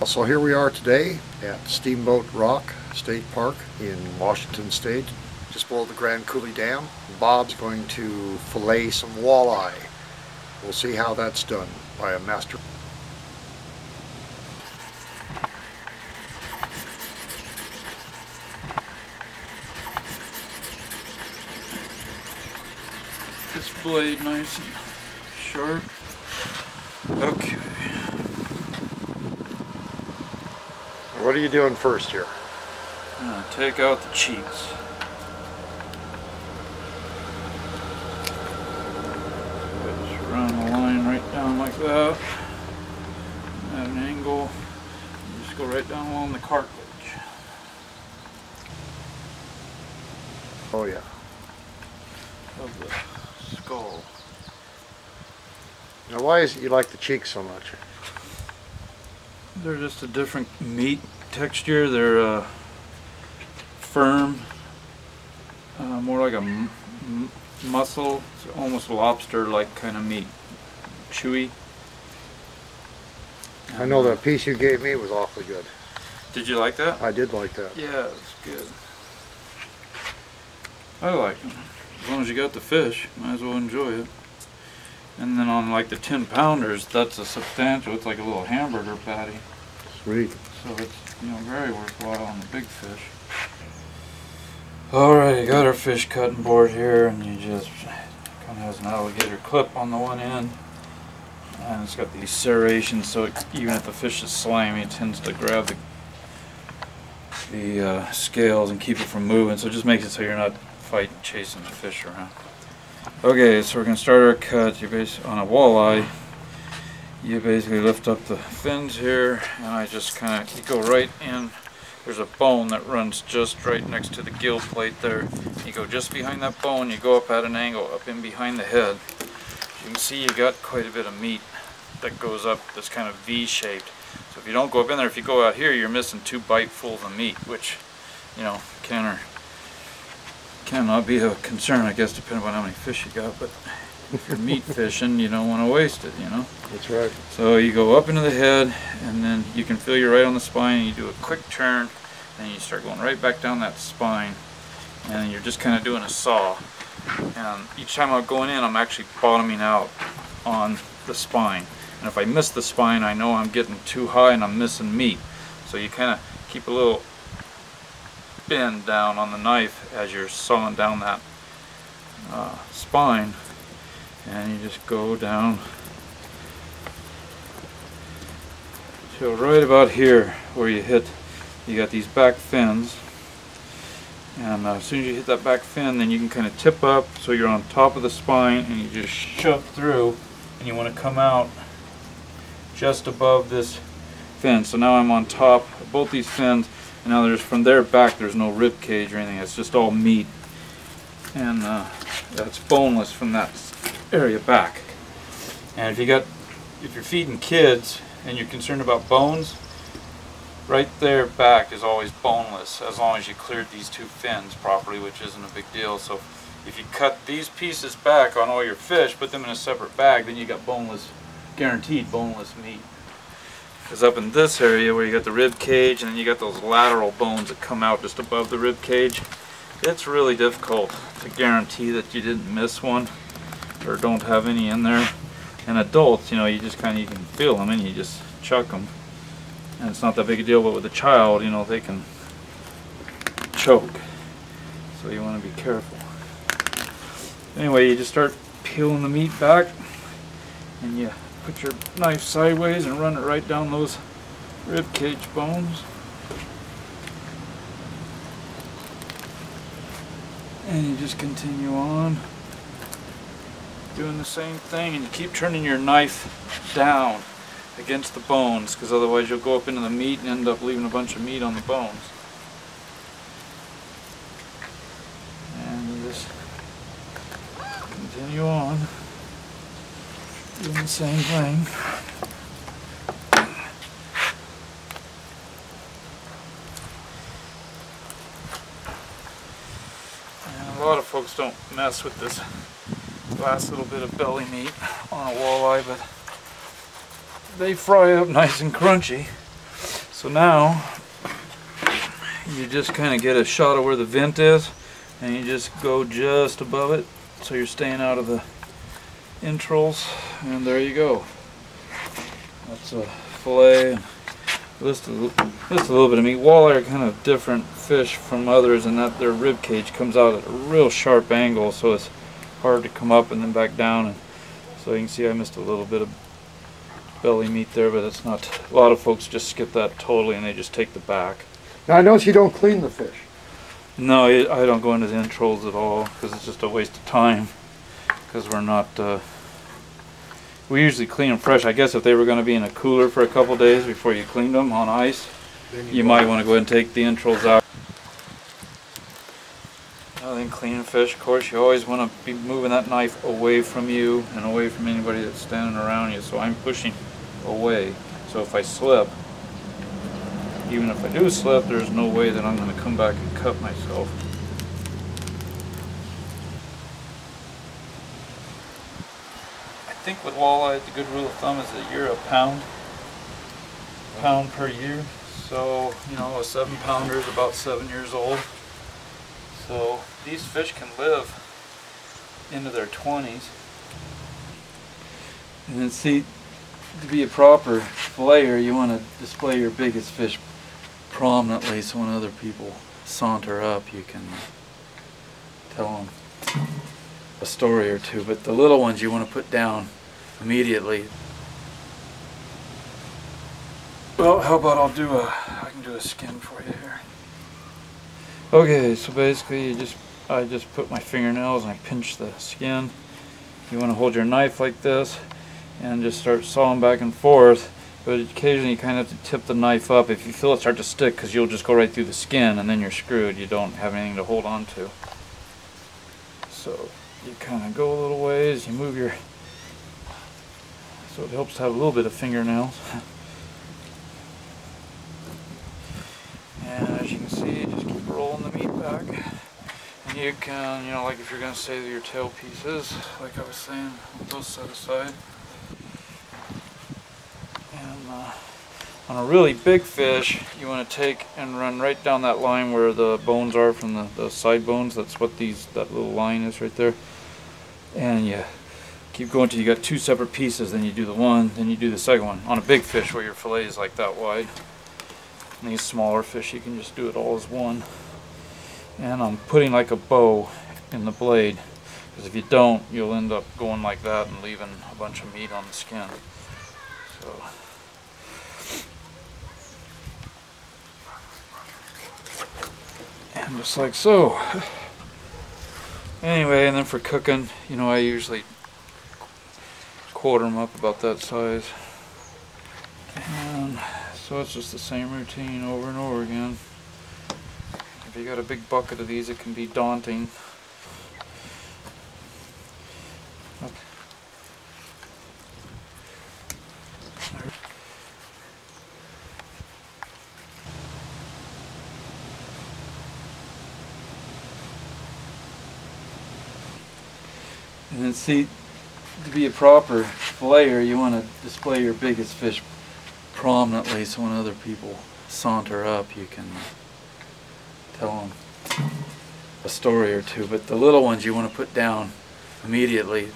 So here we are today at Steamboat Rock State Park in Washington State, just below the Grand Coulee Dam. Bob's going to fillet some walleye. We'll see how that's done by a master. This blade nice and sharp. Okay. What are you doing first here? I'm gonna take out the cheeks. Just run the line right down like that. At an angle. And just go right down along the cartilage. Oh yeah. Of the skull. Now why is it you like the cheeks so much? They're just a different meat texture. They're firm, more like a muscle. It's almost lobster-like kind of meat, chewy. I know that piece you gave me was awfully good. Did you like that? I did like that. Yeah, it's good. I like them. As long as you got the fish, might as well enjoy it. And then on like the 10-pounders, that's a substantial. It's like a little hamburger patty. Sweet. So it's, you know, very worthwhile on the big fish. Alright, you got our fish cutting board here, and you just kind of has an alligator clip on the one end, and it's got these serrations, so even if the fish is slimy, it tends to grab the scales and keep it from moving. So it just makes it so you're not fighting, chasing the fish around. Okay, so we're going to start our cut. You're basically on a walleye. You basically lift up the fins here, and I just kind of, you go right in. There's a bone that runs just right next to the gill plate there. You go just behind that bone, you go up at an angle, up in behind the head. You can see you got quite a bit of meat that goes up that's kind of V-shaped. So if you don't go up in there, if you go out here, you're missing 2 bitefuls of meat, which, you know, cannot be a concern, I guess, depending on how many fish you got. But if you're meat fishing, you don't want to waste it, you know. That's right. So you go up into the head, and then you can feel you're right on the spine, and you do a quick turn, and you start going right back down that spine, and you're just kind of doing a saw. And each time I'm going in, I'm actually bottoming out on the spine. And if I miss the spine, I know I'm getting too high and I'm missing meat. So you kind of keep a little bend down on the knife as you're sawing down that spine, and you just go down till right about here where you hit. You got these back fins, and as soon as you hit that back fin, then you can kind of tip up so you're on top of the spine, and you just shove through, and you want to come out just above this fin. So now I'm on top of both these fins, and now there's, from there back, there's no rib cage or anything. It's just all meat, and that's boneless from that area back. And if you're feeding kids and you're concerned about bones, right there back is always boneless, as long as you cleared these 2 fins properly, which isn't a big deal. So if you cut these pieces back on all your fish, put them in a separate bag, then you got boneless, guaranteed boneless meat. Because up in this area where you got the rib cage, and then you got those lateral bones that come out just above the rib cage, it's really difficult to guarantee that you didn't miss one or don't have any in there. And adults, you know, you just kind of, you can feel them and you just chuck them, and it's not that big a deal. But with a child, you know, they can choke, so you want to be careful. Anyway, you just start peeling the meat back, and you put your knife sideways and run it right down those rib cage bones. And you just continue on doing the same thing, and you keep turning your knife down against the bones, because otherwise you'll go up into the meat and end up leaving a bunch of meat on the bones. And you just continue on doing the same thing. And a lot of folks don't mess with this last little bit of belly meat on a walleye, but they fry up nice and crunchy. So now you just kind of get a shot of where the vent is, and you just go just above it so you're staying out of the entrails, and there you go. That's a fillet. Just a little bit of meat. Walleye are kind of different fish from others in that their rib cage comes out at a real sharp angle, so it's hard to come up and then back down. And so you can see I missed a little bit of belly meat there, but it's not. A lot of folks just skip that totally and they just take the back. Now I notice you don't clean the fish. No, I don't go into the entrails at all because it's just a waste of time. Because we're not. We usually clean them fresh. I guess if they were going to be in a cooler for a couple days before you cleaned them on ice, you might want to go ahead and take the entrails out. Other than cleaning fish, of course, you always want to be moving that knife away from you and away from anybody that's standing around you. So I'm pushing away. So if I slip, even if I do slip, there's no way that I'm going to come back and cut myself. I think with walleye, the good rule of thumb is that you're a pound per year. So, you know, a 7-pounder is about 7 years old. So these fish can live into their 20s. And then see, to be a proper filleter, you want to display your biggest fish prominently so when other people saunter up, you can tell them a story or two. But the little ones you want to put down immediately. Well, how about I can do a skin for you here. Okay, so basically I just put my fingernails and I pinch the skin. You want to hold your knife like this and just start sawing back and forth, but occasionally you kind of have to tip the knife up if you feel it start to stick, because you'll just go right through the skin and then you're screwed. You don't have anything to hold on to. So you kind of go a little ways, you move your, so it helps to have a little bit of fingernails. And as you can see, just keep rolling the meat back. And you can, you know, like if you're going to save your tail pieces, like I was saying, those set aside. And on a really big fish, you want to take and run right down that line where the bones are from the side bones. That's what that little line is right there. And you keep going till you got 2 separate pieces, then you do the one, then you do the second one. On a big fish where your fillet is like that wide. And these smaller fish, you can just do it all as one. And I'm putting like a bow in the blade, because if you don't, you'll end up going like that and leaving a bunch of meat on the skin. So. And just like so. Anyway, and then for cooking, you know, I usually quarter them up about that size. And so it's just the same routine over and over again. If you got a big bucket of these, it can be daunting. And then see, to be a proper filleter, you want to display your biggest fish prominently so when other people saunter up, you can tell them a story or two. But the little ones you want to put down immediately.